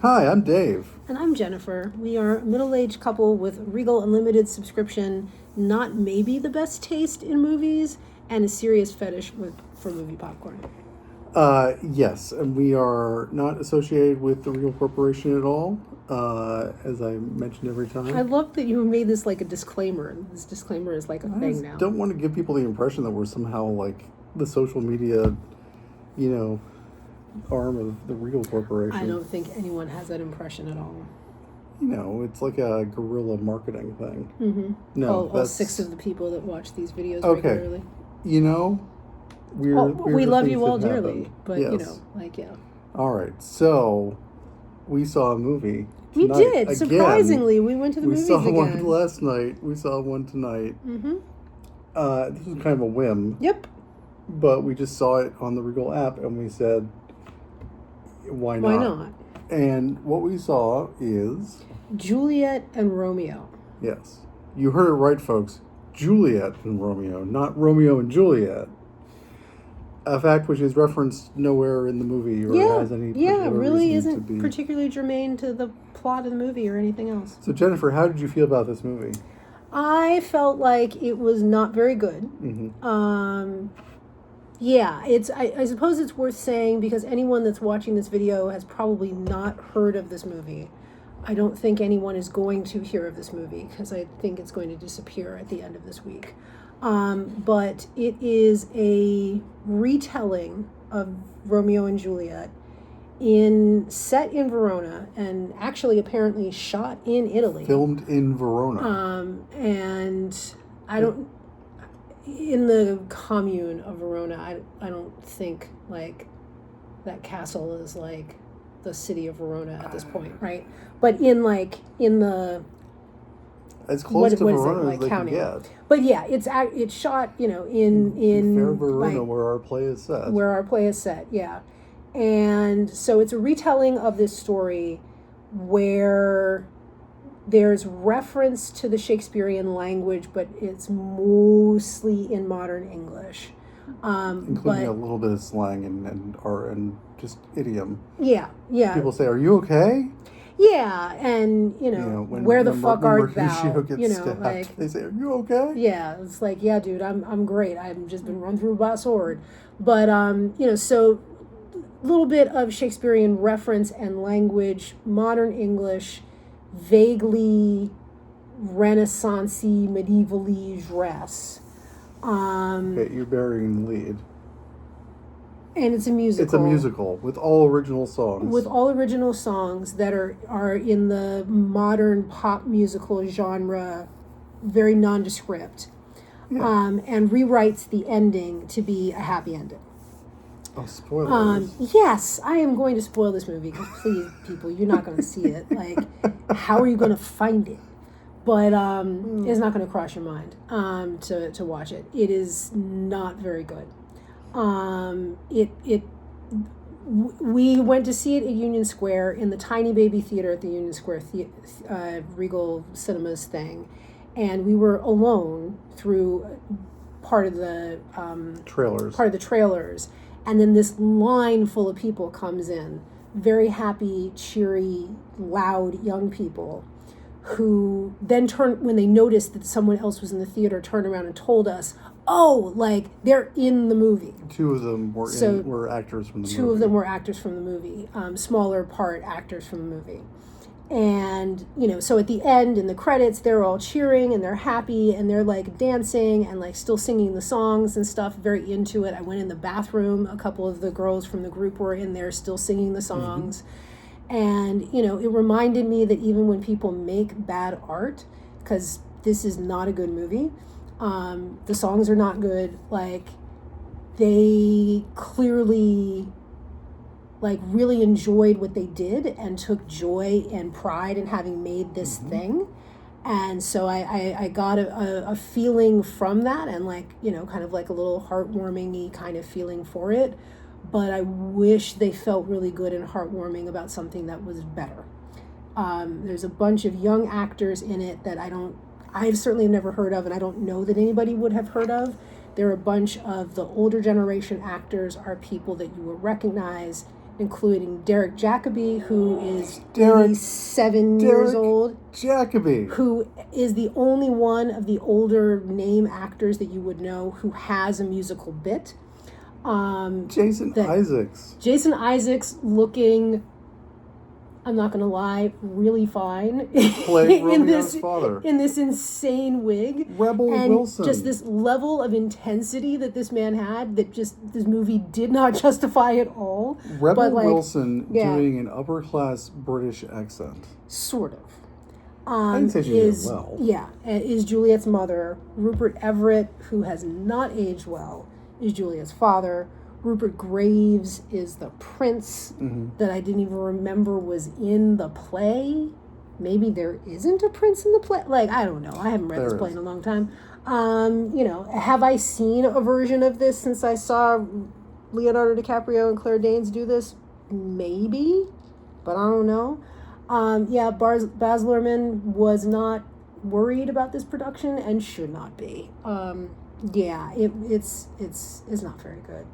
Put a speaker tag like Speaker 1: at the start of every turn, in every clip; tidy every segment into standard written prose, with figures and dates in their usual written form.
Speaker 1: Hi, I'm Dave.
Speaker 2: And I'm Jennifer. We are a middle-aged couple with Regal Unlimited subscription, not maybe the best taste in movies, and a serious fetish for movie popcorn.
Speaker 1: Yes, and we are not associated with the Real Corporation at all, as I mentioned every
Speaker 2: I
Speaker 1: time.
Speaker 2: love that you made this like a disclaimer. This disclaimer is like a
Speaker 1: I
Speaker 2: thing
Speaker 1: just
Speaker 2: now.
Speaker 1: don't want to give people the impression that we're somehow like the social media, you know, arm of the Real Corporation.
Speaker 2: I don't think anyone has that impression at all.
Speaker 1: It's like a guerrilla marketing thing.
Speaker 2: Mm-hmm.
Speaker 1: No,
Speaker 2: all six of the people that watch these videos
Speaker 1: okay.
Speaker 2: regularly.
Speaker 1: You know,
Speaker 2: We
Speaker 1: the
Speaker 2: love
Speaker 1: things
Speaker 2: you all
Speaker 1: that
Speaker 2: dearly,
Speaker 1: happened.
Speaker 2: but
Speaker 1: Yes.
Speaker 2: yeah.
Speaker 1: All right, so we saw a movie.
Speaker 2: We
Speaker 1: Tonight,
Speaker 2: did.
Speaker 1: again.
Speaker 2: Surprisingly, we went to the
Speaker 1: We
Speaker 2: movies
Speaker 1: saw
Speaker 2: again.
Speaker 1: one last night. We saw one tonight.
Speaker 2: Mm-hmm.
Speaker 1: This was kind of a whim.
Speaker 2: Yep.
Speaker 1: But we just saw it on the Regal app, and we said, "Why not?"
Speaker 2: Why not?
Speaker 1: And what we saw is
Speaker 2: Juliet and Romeo.
Speaker 1: yes, you heard it right, folks. Juliet and Romeo, not Romeo and Juliet. A fact which is referenced nowhere in the movie or has any particular
Speaker 2: really
Speaker 1: reason
Speaker 2: isn't
Speaker 1: to be
Speaker 2: particularly germane to the plot of the movie or anything else.
Speaker 1: So, Jennifer, how did you feel about this movie?
Speaker 2: I felt like it was not very good.
Speaker 1: Mm-hmm.
Speaker 2: Yeah, I suppose it's worth saying because anyone that's watching this video has probably not heard of this movie. I don't think anyone is going to hear of this movie because I think it's going to disappear at the end of this week. But it is a retelling of Romeo and Juliet set in Verona and actually apparently shot in Italy.
Speaker 1: Filmed in Verona.
Speaker 2: And I don't in the commune of Verona. I don't think like that castle is like the city of Verona at this point, right? But in the
Speaker 1: as close to Verona
Speaker 2: like
Speaker 1: as they
Speaker 2: county.
Speaker 1: can get.
Speaker 2: But yeah, it's shot in
Speaker 1: fair Verona, where our play is set.
Speaker 2: Where our play is set, yeah. And so it's a retelling of this story where there's reference to the Shakespearean language, but it's mostly in modern English.
Speaker 1: Including a little bit of slang and just idiom.
Speaker 2: Yeah.
Speaker 1: People say, "Are you okay?"
Speaker 2: Yeah, and where the fuck art thou?
Speaker 1: Stabbed, like they say, "Are you okay?"
Speaker 2: Yeah, it's like, yeah, dude, I'm great. I've just been run through by a sword, but so a little bit of Shakespearean reference and language, modern English, vaguely Renaissance-y, medieval-y dress.
Speaker 1: Okay, you're burying the lead.
Speaker 2: And it's a musical.
Speaker 1: It's a musical with all original songs.
Speaker 2: With all original songs that are in the modern pop musical genre, very nondescript, and rewrites the ending to be a happy ending.
Speaker 1: Oh, spoilers.
Speaker 2: Yes, I am going to spoil this movie because please, people, you're not going to see it. Like, how are you going to find it? But it's not going to cross your mind to watch it. It is not very good. We went to see it at Union Square in the tiny baby theater at the Union Square Regal Cinemas thing, and we were alone through part of the trailers, and then this line full of people comes in, very happy, cheery, loud young people, who then when they noticed that someone else was in the theater, turned around and told us, oh, like, they're in the movie.
Speaker 1: Two of them were actors from the movie.
Speaker 2: Two of them were actors from the movie, smaller part actors from the movie. And, so at the end, in the credits, they're all cheering, and they're happy, and they're, like, dancing, and, like, still singing the songs and stuff, very into it. I went in the bathroom. A couple of the girls from the group were in there still singing the songs. Mm-hmm. And, it reminded me that even when people make bad art, because this is not a good movie, the songs are not good, like, they clearly, like, really enjoyed what they did and took joy and pride in having made this thing. And so I got a feeling from that, and, like, kind of like a little heartwarming-y kind of feeling for it. But I wish they felt really good and heartwarming about something that was better. There's a bunch of young actors in it that I certainly have never heard of, and I don't know that anybody would have heard of. There are a bunch of the older generation actors are people that you will recognize, including Derek Jacobi, who is 87 years old.
Speaker 1: Jacobi.
Speaker 2: Who is the only one of the older name actors that you would know who has a musical bit.
Speaker 1: Jason Isaacs.
Speaker 2: Jason Isaacs looking, I'm not going to lie, really fine.
Speaker 1: Played Romeo's father.
Speaker 2: In this insane wig.
Speaker 1: Rebel Wilson.
Speaker 2: Just this level of intensity that this man had that just this movie did not justify at all.
Speaker 1: Rebel Wilson doing an upper-class British accent.
Speaker 2: Sort of.
Speaker 1: I didn't say she did well.
Speaker 2: Yeah, is Juliet's mother. Rupert Everett, who has not aged well, is Juliet's father. Rupert Graves is the prince that I didn't even remember was in the play. Maybe there isn't a prince in the play. Like, I don't know. I haven't read this play in a long time. Have I seen a version of this since I saw Leonardo DiCaprio and Claire Danes do this? Maybe, but I don't know. Baz Luhrmann was not worried about this production and should not be. It's not very good.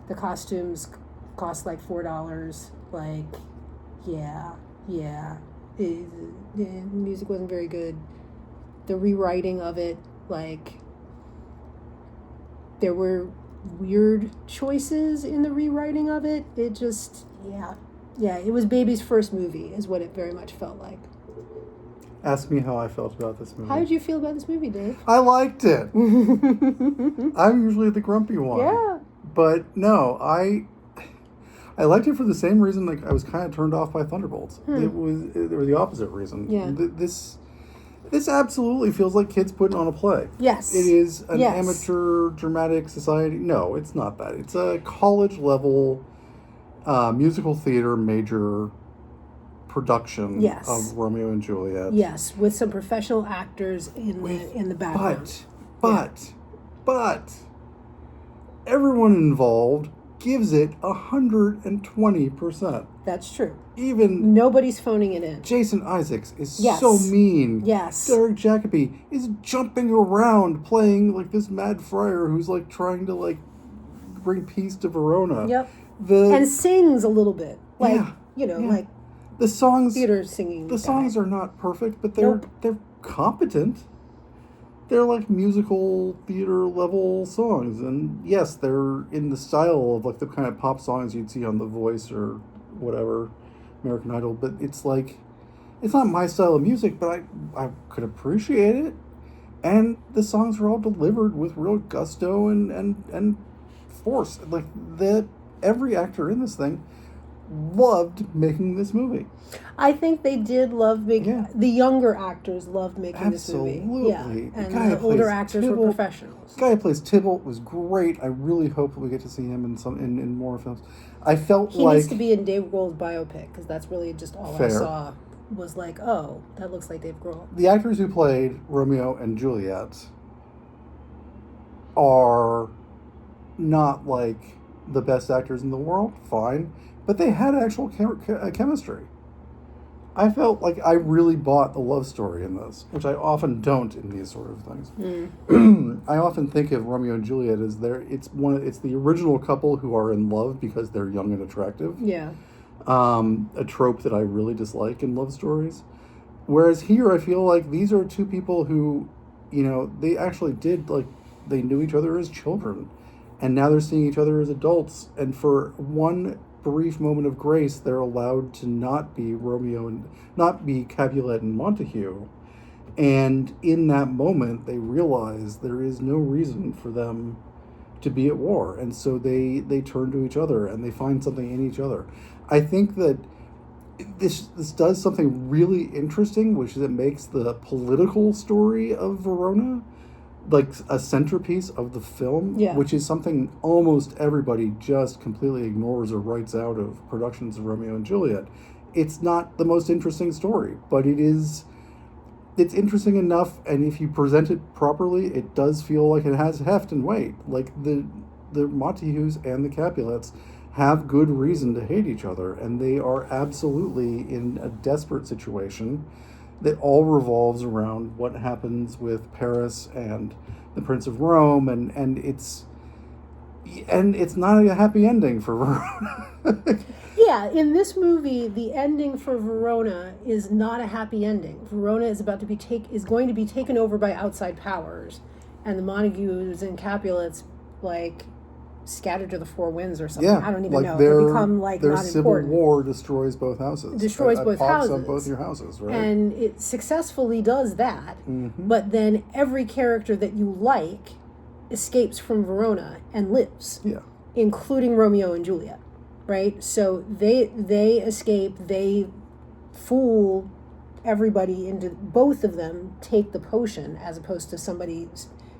Speaker 2: The costumes cost like $4. Like, the music wasn't very good. The rewriting of it, like, there were weird choices in the rewriting of it. It just, it was Baby's first movie, is what it very much felt like.
Speaker 1: Ask me how I felt about this movie.
Speaker 2: How did you feel about this movie, Dave?
Speaker 1: I liked it. I'm usually the grumpy one.
Speaker 2: Yeah.
Speaker 1: But no, I liked it for the same reason. Like, I was kind of turned off by Thunderbolts. It was the opposite reason.
Speaker 2: Yeah.
Speaker 1: This absolutely feels like kids putting on a play.
Speaker 2: Yes.
Speaker 1: It is an amateur dramatic society. No, it's not that. It's a college level musical theater major production of Romeo and Juliet.
Speaker 2: Yes, with some professional actors in the background.
Speaker 1: But everyone involved gives it 120%.
Speaker 2: That's true.
Speaker 1: Even
Speaker 2: nobody's phoning it in.
Speaker 1: Jason Isaacs is so mean.
Speaker 2: Yes.
Speaker 1: Derek Jacobi is jumping around playing like this mad friar who's like trying to like bring peace to Verona.
Speaker 2: Yep. And sings a little bit. Like, like
Speaker 1: the songs,
Speaker 2: theater singing.
Speaker 1: The songs are not perfect, but they're competent. They're like musical theater level songs, and yes, they're in the style of like the kind of pop songs you'd see on The Voice or whatever, American Idol. But it's like, it's not my style of music, but I could appreciate it, and the songs are all delivered with real gusto and force. Like every actor in this thing loved making this movie.
Speaker 2: I think they did love making the younger actors loved making this movie.
Speaker 1: Absolutely.
Speaker 2: And the older actors were professionals.
Speaker 1: The guy who plays Tybalt was great. I really hope that we get to see him in more films. I felt
Speaker 2: he needs to be in Dave Grohl's biopic, because that's really just all I saw was like, oh, that looks like Dave Grohl.
Speaker 1: The actors who played Romeo and Juliet are not like the best actors in the world, fine, but they had actual chemistry. I felt like I really bought the love story in this, which I often don't in these sort of things. I often think of Romeo and Juliet as it's the original couple who are in love because they're young and attractive.
Speaker 2: Yeah.
Speaker 1: A trope that I really dislike in love stories. Whereas here I feel like these are two people who, they actually they knew each other as children, and now they're seeing each other as adults, and for one brief moment of grace, they're allowed to not be Romeo and not be Capulet and Montague. And in that moment, they realize there is no reason for them to be at war. And so they turn to each other and they find something in each other. I think that this does something really interesting, which is it makes the political story of Verona like a centerpiece of the film, which is something almost everybody just completely ignores or writes out of productions of Romeo and Juliet. It's not the most interesting story, but it's interesting enough, and if you present it properly, it does feel like it has heft and weight. Like the Montagues and the Capulets have good reason to hate each other, and they are absolutely in a desperate situation that all revolves around what happens with Paris and the Prince of Rome, and And it's not a happy ending for Verona.
Speaker 2: Yeah, in this movie, the ending for Verona is not a happy ending. Verona is about to be going to be taken over by outside powers, and the Montagues and Capulets like scattered to the four winds or something.
Speaker 1: Yeah,
Speaker 2: I don't even
Speaker 1: like
Speaker 2: know. They become like
Speaker 1: their
Speaker 2: not
Speaker 1: civil
Speaker 2: important.
Speaker 1: war destroys both houses.
Speaker 2: Destroys both
Speaker 1: pops
Speaker 2: houses.
Speaker 1: on both your houses, right?
Speaker 2: And it successfully does that.
Speaker 1: Mm-hmm.
Speaker 2: But then every character that you like escapes from Verona and lives.
Speaker 1: Yeah.
Speaker 2: Including Romeo and Juliet. Right? So they escape, they fool everybody into, both of them take the potion as opposed to somebody,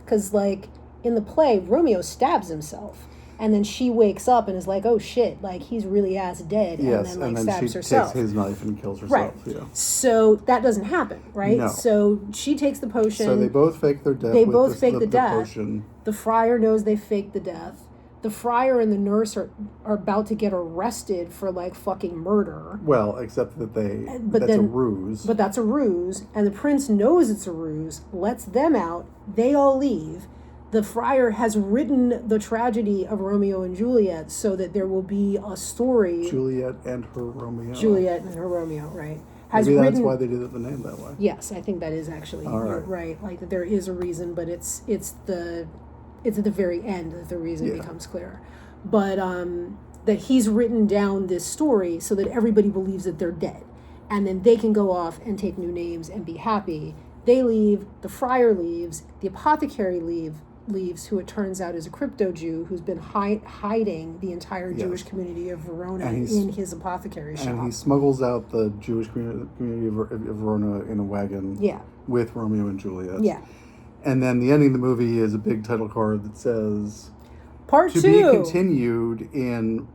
Speaker 2: because like in the play, Romeo stabs himself. And then she wakes up and is like, "Oh shit!" Like he's really ass dead,
Speaker 1: Yes,
Speaker 2: and then
Speaker 1: she
Speaker 2: stabs herself.
Speaker 1: takes his knife and kills herself.
Speaker 2: Right.
Speaker 1: Yeah.
Speaker 2: So that doesn't happen, right?
Speaker 1: No.
Speaker 2: So she takes the potion.
Speaker 1: So they both fake their death.
Speaker 2: They
Speaker 1: with
Speaker 2: both fake the death.
Speaker 1: Potion.
Speaker 2: The friar knows they faked the death. The friar and the nurse are about to get arrested for like fucking murder.
Speaker 1: Well, except that that's a ruse.
Speaker 2: But that's a ruse, and the prince knows it's a ruse, lets them out, they all leave. The friar has written the tragedy of Romeo and Juliet so that there will be a story.
Speaker 1: Juliet and her Romeo.
Speaker 2: Right.
Speaker 1: Maybe that's why they did it the name that way.
Speaker 2: Yes, I think that is actually right. Like that there is a reason, but it's at the very end that the reason becomes clear. But that he's written down this story so that everybody believes that they're dead, and then they can go off and take new names and be happy. They leave. The friar leaves. The apothecary leaves, who it turns out is a crypto Jew who's been hiding the entire Jewish community of Verona in his apothecary shop.
Speaker 1: And he smuggles out the Jewish community of Verona in a wagon with Romeo and Juliet.
Speaker 2: Yeah.
Speaker 1: And then the ending of the movie is a big title card that says,
Speaker 2: Part 2.
Speaker 1: To be continued in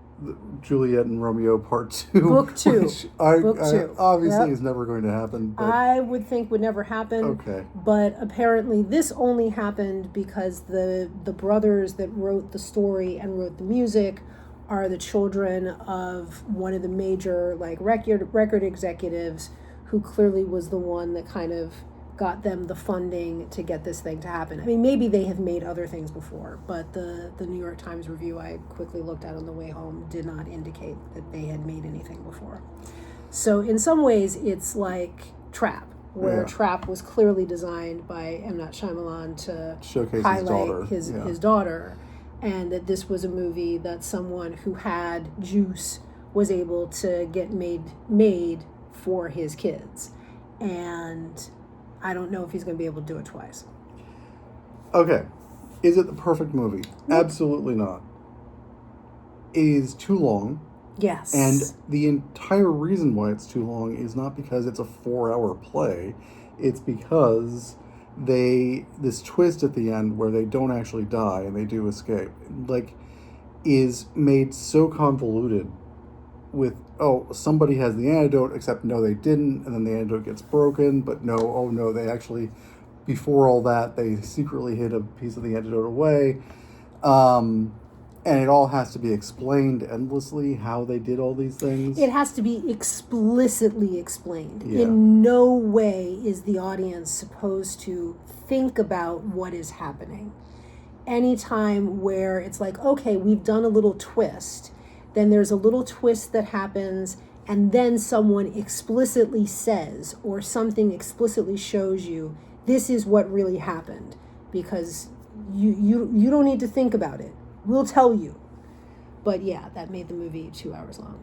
Speaker 1: Juliet and Romeo Part 2.
Speaker 2: Book 2.
Speaker 1: Which
Speaker 2: Book 2.
Speaker 1: Obviously is never going to happen. But
Speaker 2: I would think would never happen.
Speaker 1: Okay.
Speaker 2: But apparently this only happened because the brothers that wrote the story and wrote the music are the children of one of the major like record executives who clearly was the one that kind of got them the funding to get this thing to happen. I mean, maybe they have made other things before, but the New York Times review I quickly looked at on the way home did not indicate that they had made anything before. So in some ways, it's like Trap, where Trap was clearly designed by M. Night Shyamalan to
Speaker 1: showcase
Speaker 2: highlight his daughter, and that this was a movie that someone who had juice was able to get made for his kids. And I don't know if he's going to be able to do it twice.
Speaker 1: Okay. Is it the perfect movie? Absolutely not. It is too long.
Speaker 2: Yes.
Speaker 1: And the entire reason why it's too long is not because it's a 4-hour play. It's because this twist at the end where they don't actually die and they do escape, like, is made so convoluted with, somebody has the antidote, except no, they didn't, and then the antidote gets broken, but no, they actually, before all that, they secretly hid a piece of the antidote away. And it all has to be explained endlessly how they did all these things.
Speaker 2: It has to be explicitly explained.
Speaker 1: Yeah.
Speaker 2: In no way is the audience supposed to think about what is happening. Anytime where it's like, okay, we've done a little twist, then there's a little twist that happens, and then someone explicitly says, or something explicitly shows you, this is what really happened, because you don't need to think about it. We'll tell you. But yeah, that made the movie 2 hours long.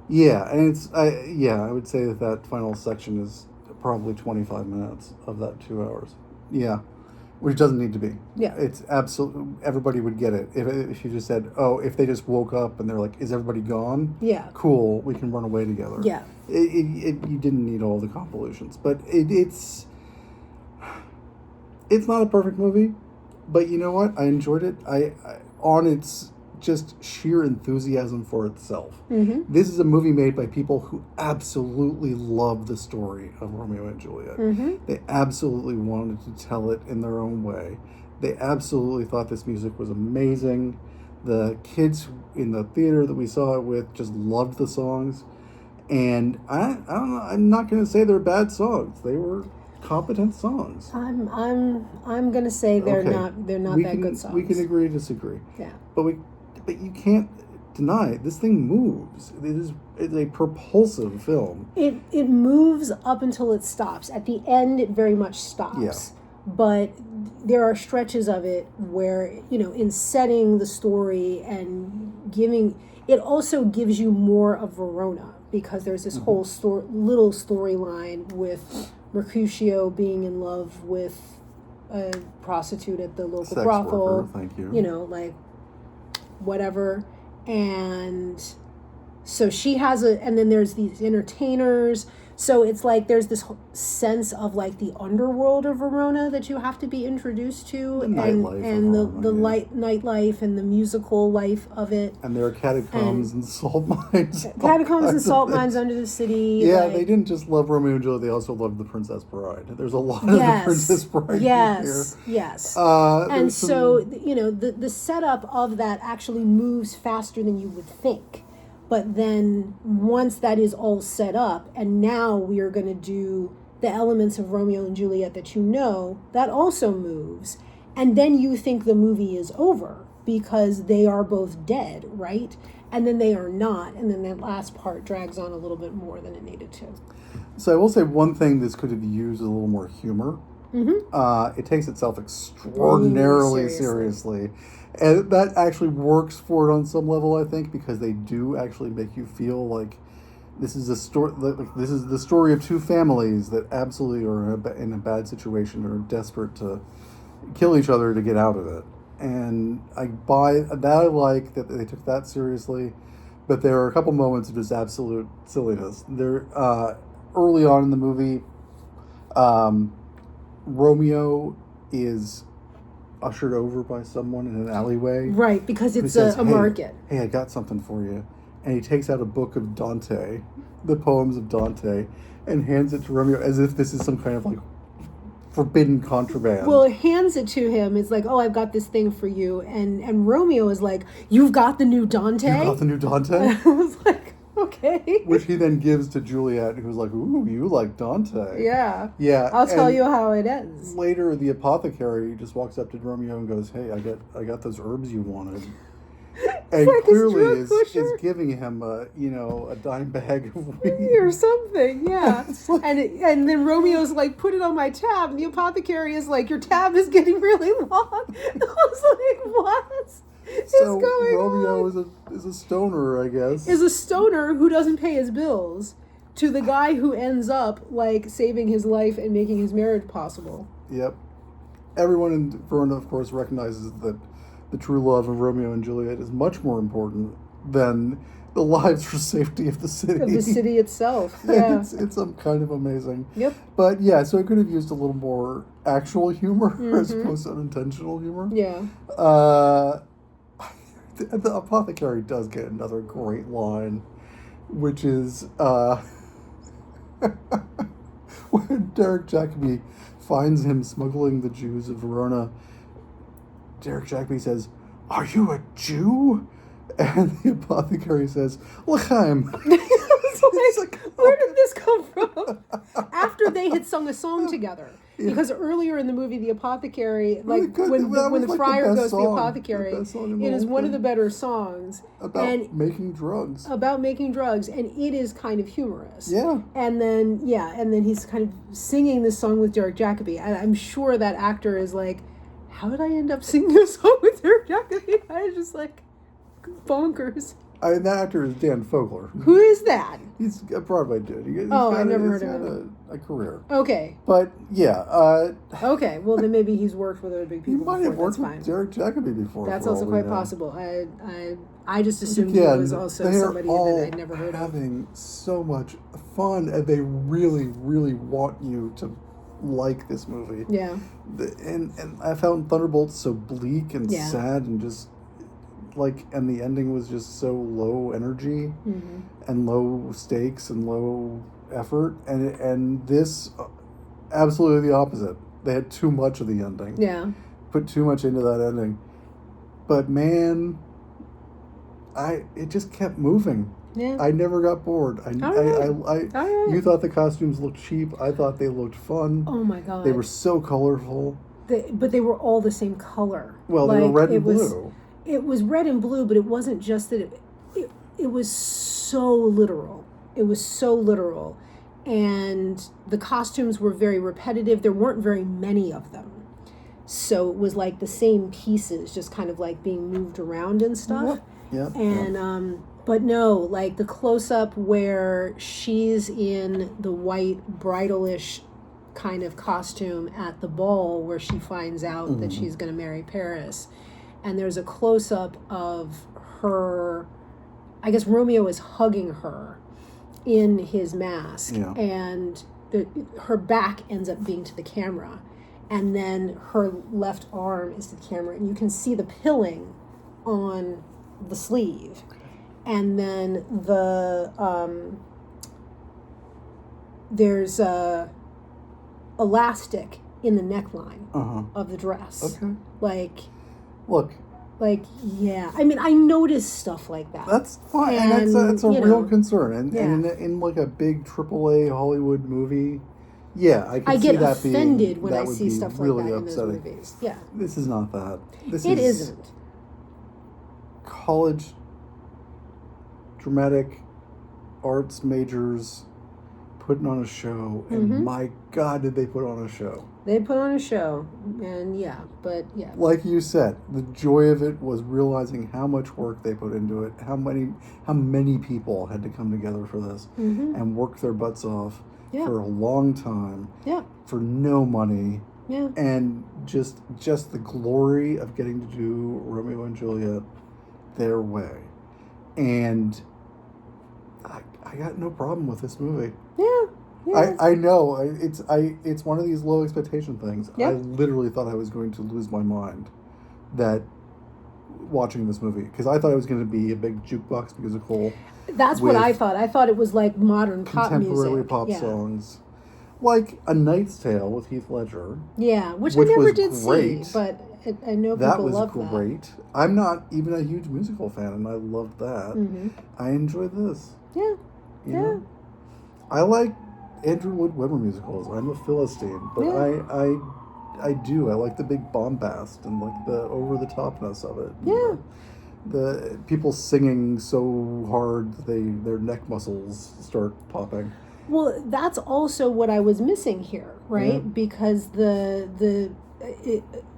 Speaker 1: Yeah, and I would say that final section is probably 25 minutes of that 2 hours. Yeah, which doesn't need to be.
Speaker 2: Yeah.
Speaker 1: It's absolutely, everybody would get it. If you just said, if they just woke up and they're like, is everybody gone?
Speaker 2: Yeah.
Speaker 1: Cool, we can run away together.
Speaker 2: Yeah.
Speaker 1: You didn't need all the convolutions. But it's not a perfect movie, but you know what? I enjoyed it. I on its just sheer enthusiasm for itself.
Speaker 2: Mm-hmm.
Speaker 1: This is a movie made by people who absolutely love the story of Romeo and Juliet.
Speaker 2: Mm-hmm.
Speaker 1: They absolutely wanted to tell it in their own way. They absolutely thought this music was amazing. The kids in the theater that we saw it with just loved the songs. And I don't know, I'm not going to say they're bad songs. They were competent songs.
Speaker 2: I'm gonna say they're
Speaker 1: Okay.
Speaker 2: not that good songs.
Speaker 1: We can agree to disagree.
Speaker 2: Yeah.
Speaker 1: But you can't deny it. This thing moves. It's a propulsive film.
Speaker 2: It moves up until it stops. At the end, it very much stops.
Speaker 1: Yeah.
Speaker 2: But there are stretches of it where, in setting the story and giving, it also gives you more of Verona, because there's this whole little storyline with Mercutio being in love with a prostitute at the local
Speaker 1: Sex
Speaker 2: brothel.
Speaker 1: worker, thank you.
Speaker 2: Like whatever. And so she has and then there's these entertainers. So it's like there's this sense of like the underworld of Verona that you have to be introduced to, and the nightlife and the musical life of it.
Speaker 1: And there are catacombs and salt mines.
Speaker 2: Catacombs and salt mines under the city.
Speaker 1: Yeah, they didn't just love Romeo and Juliet; they also loved the Princess Bride. There's a lot of the Princess Bride here.
Speaker 2: Yes. And so the setup of that actually moves faster than you would think. But then once that is all set up, and now we are going to do the elements of Romeo and Juliet that also moves. And then you think the movie is over because they are both dead, right? And then they are not. And then that last part drags on a little bit more than it needed to.
Speaker 1: So I will say one thing this could have used a little more humor.
Speaker 2: Mm-hmm.
Speaker 1: It takes itself extraordinarily seriously. And that actually works for it on some level, I think, because they do actually make you feel like this is a story. This is the story of two families that absolutely are in a bad situation or desperate to kill each other to get out of it. And I buy that. I like that they took that seriously, but there are a couple moments of just absolute silliness. There, early on in the movie, Romeo is ushered over by someone in an alleyway.
Speaker 2: Right, because it's a market.
Speaker 1: Hey, I got something for you. And he takes out a book of Dante, the poems of Dante, and hands it to Romeo as if this is some kind of like forbidden contraband.
Speaker 2: Well, it hands it to him. It's like, oh, I've got this thing for you. And Romeo is like, you've got the new Dante?
Speaker 1: You got the new Dante?
Speaker 2: I was like, okay.
Speaker 1: Which he then gives to Juliet, who's like, ooh, you like Dante.
Speaker 2: Yeah.
Speaker 1: Yeah.
Speaker 2: I'll tell you how it ends.
Speaker 1: Later, the apothecary just walks up to Romeo and goes, hey, I got those herbs you wanted. And
Speaker 2: like
Speaker 1: clearly is giving him a dime bag of weed.
Speaker 2: Or something, yeah.
Speaker 1: Like,
Speaker 2: and then Romeo's like, put it on my tab. And the apothecary is like, your tab is getting really long. I was like, what?
Speaker 1: So Romeo is a stoner, I guess.
Speaker 2: Is a stoner who doesn't pay his bills to the guy who ends up like saving his life and making his marriage possible.
Speaker 1: Yep. Everyone in Verona, of course, recognizes that the true love of Romeo and Juliet is much more important than the lives or safety of the city.
Speaker 2: Of the city itself, yeah.
Speaker 1: It's kind of amazing.
Speaker 2: Yep.
Speaker 1: But yeah, so it could have used a little more actual humor as opposed to unintentional humor.
Speaker 2: Yeah.
Speaker 1: The apothecary does get another great line, which is when Derek Jacobi finds him smuggling the Jews of Verona. Derek Jacobi says, "Are you a Jew?" And the apothecary says, "L'chaim."
Speaker 2: It's like, where did this come from? After they had sung a song together. Yeah. Because earlier in the movie, the apothecary, like when the friar goes to the apothecary, it is one of the better songs.
Speaker 1: About making drugs.
Speaker 2: About making drugs, and it is kind of humorous.
Speaker 1: Yeah.
Speaker 2: And then he's kind of singing this song with Derek Jacobi. And I'm sure that actor is like, how did I end up singing a song with Derek Jacobi? I was just like, bonkers.
Speaker 1: That actor is Dan Fogler.
Speaker 2: Who is that?
Speaker 1: He's a Broadway dude.
Speaker 2: I've never heard of him.
Speaker 1: A career.
Speaker 2: Okay.
Speaker 1: But yeah.
Speaker 2: Okay, well then maybe he's worked with other big people.
Speaker 1: He might have worked
Speaker 2: with
Speaker 1: Derek Jacobi before.
Speaker 2: That's also quite possible. I just assumed he was also somebody that I'd never heard of.
Speaker 1: Having so much fun, and they really, really want you to like this movie.
Speaker 2: Yeah.
Speaker 1: And I found Thunderbolts so bleak and sad and just and the ending was just so low energy and low stakes and low effort, and this absolutely the opposite. They had too much of the ending.
Speaker 2: Yeah.
Speaker 1: Put too much into that ending. But man, it just kept moving.
Speaker 2: Yeah.
Speaker 1: I never got bored.
Speaker 2: All right.
Speaker 1: You thought the costumes looked cheap. I thought they looked fun.
Speaker 2: Oh my God.
Speaker 1: They were so colorful.
Speaker 2: But they were all the same color.
Speaker 1: Well, they were red and blue.
Speaker 2: It was red and blue, but it wasn't just that. It was so literal. It was so literal. And the costumes were very repetitive. There weren't very many of them. So it was like the same pieces just kind of like being moved around and stuff.
Speaker 1: Yeah.
Speaker 2: And but no, like the close-up where she's in the white bridal-ish kind of costume at the ball where she finds out that she's going to marry Paris. And there's a close-up of her, I guess Romeo is hugging her in his mask.
Speaker 1: Yeah.
Speaker 2: And her back ends up being to the camera. And then her left arm is to the camera. And you can see the pilling on the sleeve. And then there's a elastic in the neckline of the dress.
Speaker 1: Okay. Look.
Speaker 2: Yeah. I mean, I noticed stuff like that.
Speaker 1: That's fine. And that's a real concern. And,
Speaker 2: yeah.
Speaker 1: and in like a big AAA Hollywood movie, yeah, I can see
Speaker 2: get
Speaker 1: that
Speaker 2: offended
Speaker 1: being,
Speaker 2: when
Speaker 1: that
Speaker 2: I
Speaker 1: would
Speaker 2: see
Speaker 1: be
Speaker 2: stuff like
Speaker 1: really
Speaker 2: that
Speaker 1: upsetting.
Speaker 2: in those movies. Yeah.
Speaker 1: This is not that.
Speaker 2: It isn't.
Speaker 1: College dramatic arts majors putting on a show, and my God, did they put on a show.
Speaker 2: They put on a show, and yeah.
Speaker 1: Like you said, the joy of it was realizing how much work they put into it, how many people had to come together for this and work their butts off for a long time for no money.
Speaker 2: Yeah.
Speaker 1: And just the glory of getting to do Romeo and Juliet their way. And I got no problem with this movie.
Speaker 2: Yeah.
Speaker 1: I know it's one of these low expectation things.
Speaker 2: Yep.
Speaker 1: I literally thought I was going to lose my mind that watching this movie, because I thought it was going to be a big jukebox musical.
Speaker 2: That's what I thought. I thought it was like modern pop music.
Speaker 1: Contemporary pop songs. Like A Knight's Tale with Heath Ledger.
Speaker 2: Yeah, which I never did
Speaker 1: great.
Speaker 2: see, but I know people love that.
Speaker 1: That was great. I'm not even a huge musical fan, and I loved that. I enjoyed this.
Speaker 2: Yeah.
Speaker 1: You know? I like Andrew Lloyd Webber musicals. I'm a Philistine, but I do. I like the big bombast and like the over the topness of it.
Speaker 2: Yeah.
Speaker 1: The people singing so hard their neck muscles start popping.
Speaker 2: Well, that's also what I was missing here, right?
Speaker 1: Yeah.
Speaker 2: Because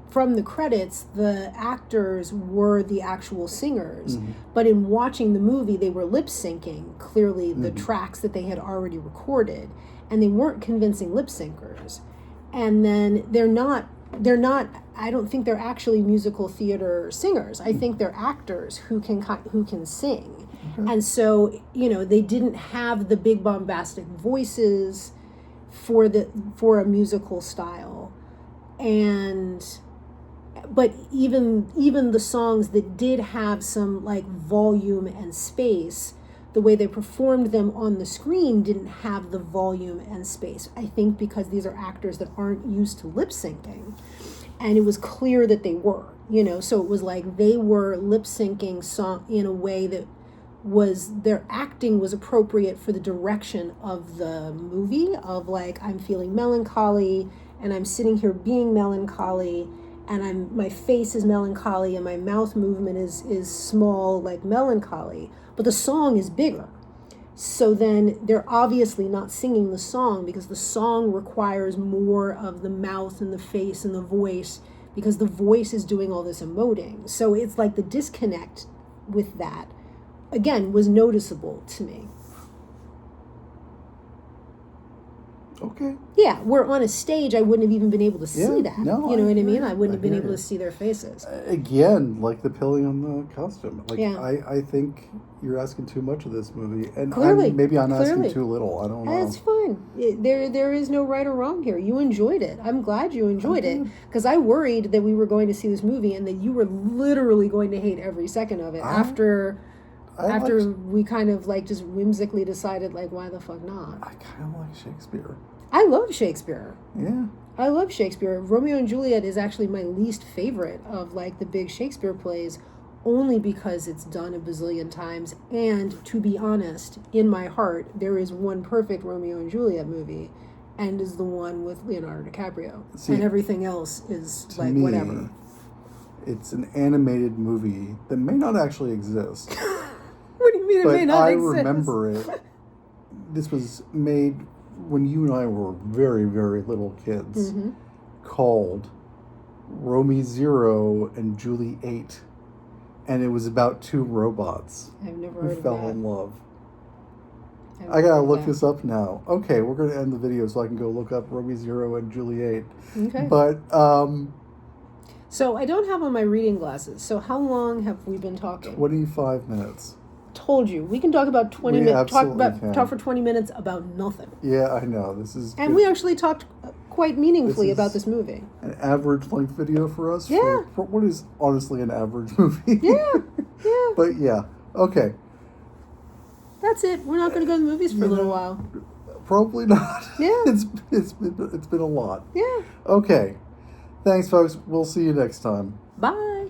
Speaker 2: from the credits, the actors were the actual singers, but in watching the movie, they were lip syncing clearly the tracks that they had already recorded, and they weren't convincing lip syncers. And then they're not. I don't think they're actually musical theater singers. I think they're actors who can sing. And so, they didn't have the big bombastic voices for a musical style. But even the songs that did have some like volume and space, the way they performed them on the screen didn't have the volume and space. I think because these are actors that aren't used to lip syncing. And it was clear that they were, so it was like they were lip syncing song in a way that their acting was appropriate for the direction of the movie, of like, I'm feeling melancholy and I'm sitting here being melancholy and my face is melancholy and my mouth movement is small like melancholy, but the song is bigger. So then they're obviously not singing the song because the song requires more of the mouth and the face and the voice because the voice is doing all this emoting. So it's like the disconnect with that, again, was noticeable to me.
Speaker 1: Okay.
Speaker 2: Yeah, where on a stage I wouldn't have even been able to see that.
Speaker 1: No,
Speaker 2: you know what I mean?
Speaker 1: agree.
Speaker 2: I wouldn't have been able to see their faces.
Speaker 1: Again, like the pilling on the costume. Like
Speaker 2: Yeah.
Speaker 1: I think you're asking too much of this movie, and
Speaker 2: Clearly.
Speaker 1: I'm asking too little. I don't know.
Speaker 2: That's fine. There is no right or wrong here. You enjoyed it. I'm glad you enjoyed it because I worried that we were going to see this movie and that you were literally going to hate every second of it after we kind of like just whimsically decided like, why the fuck not?
Speaker 1: I kind of like Shakespeare.
Speaker 2: I love Shakespeare.
Speaker 1: Yeah.
Speaker 2: I love Shakespeare. Romeo and Juliet is actually my least favorite of like the big Shakespeare plays, only because it's done a bazillion times. And to be honest, in my heart, there is one perfect Romeo and Juliet movie, and is the one with Leonardo DiCaprio.
Speaker 1: See,
Speaker 2: and everything else is
Speaker 1: to
Speaker 2: like
Speaker 1: me,
Speaker 2: whatever.
Speaker 1: It's an animated movie that may not actually exist.
Speaker 2: What do you mean it may not exist?
Speaker 1: I remember it. This was made when you and I were very, very little kids, called Romeo 0 and Juliet. And it was about two robots
Speaker 2: I've never
Speaker 1: who
Speaker 2: heard of
Speaker 1: fell
Speaker 2: that.
Speaker 1: in love.
Speaker 2: I've
Speaker 1: I
Speaker 2: never
Speaker 1: gotta
Speaker 2: heard of
Speaker 1: look
Speaker 2: that.
Speaker 1: this up now. Okay, we're gonna end the video so I can go look up Romeo 0 and Juliet.
Speaker 2: Okay.
Speaker 1: But,
Speaker 2: So I don't have on my reading glasses. So how long have we been talking?
Speaker 1: 25 minutes.
Speaker 2: Told you we can talk about 20
Speaker 1: We
Speaker 2: minutes.
Speaker 1: absolutely can.
Speaker 2: Talk for 20 minutes about nothing.
Speaker 1: Yeah, I know. This is
Speaker 2: And we actually talked quite meaningfully
Speaker 1: This is-
Speaker 2: about this movie.
Speaker 1: an average length video for us.
Speaker 2: Yeah.
Speaker 1: For what is honestly an average movie.
Speaker 2: Yeah, yeah.
Speaker 1: But yeah, okay.
Speaker 2: That's it. We're not going to go to the movies for a little while.
Speaker 1: Probably not.
Speaker 2: Yeah.
Speaker 1: It's been a lot.
Speaker 2: Yeah.
Speaker 1: Okay. Thanks, folks. We'll see you next time.
Speaker 2: Bye.